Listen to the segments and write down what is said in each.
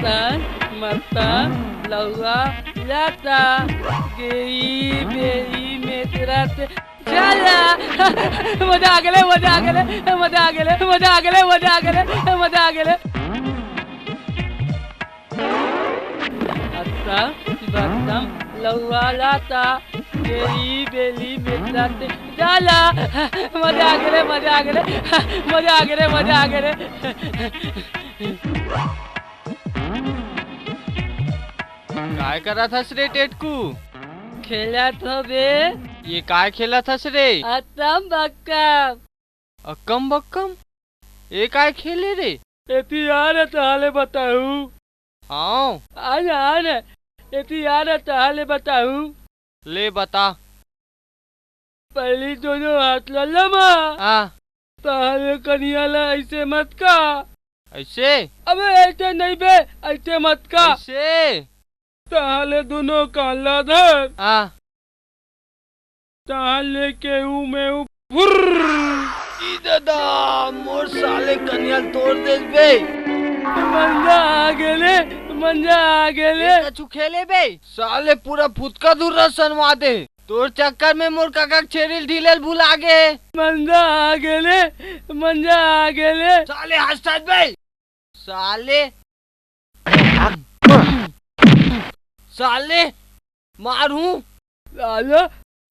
Mutton mutton लौवा लाता गेई बेई मेतरात चला मजा आ गेले मजा आ गेले मजा आ गेले मजा आ गेले मजा आ गेले मजा आ गेले आता बदाम लौवा लाता गेई बेली मेतरात चला मजा आ गेले मजा आ गेले मजा आ गेले मजा आ गेले काय करत हस रे टेटकू? खेळत हवे ये काय खेळत हस रे? आता बक्का अक्कम बक्कम ये काय खेले रे? एती यार ताले बताऊ आओ आना एती यार ताले बताऊ ले बता। पहली दोनों हाथ लमा हाँ ताले कनियाला ऐसे मत का। ऐसे? अबे ऐसे नहीं बे ऐसे मत का। ऐसे? ताले दोनों काला धर हाँ ताले के ऊ में ऊ दादा मोर साले कन्या तोड़ दे बे। मंजा आ गेले मंजा आ गेले कछु खेले बे साले पूरा फुटका दूर सनवा दे। तोर चक्कर में मोर काका छेरिल ढीलेल भुला गे। मंजा आ गेले मंजा आ गेले साले हंसत बे साले साले मारू लाला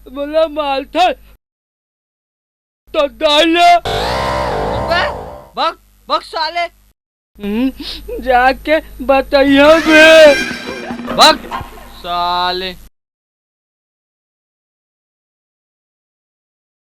मला मारता तो डाला बक बक साले जाके बताइयो बे बक साले।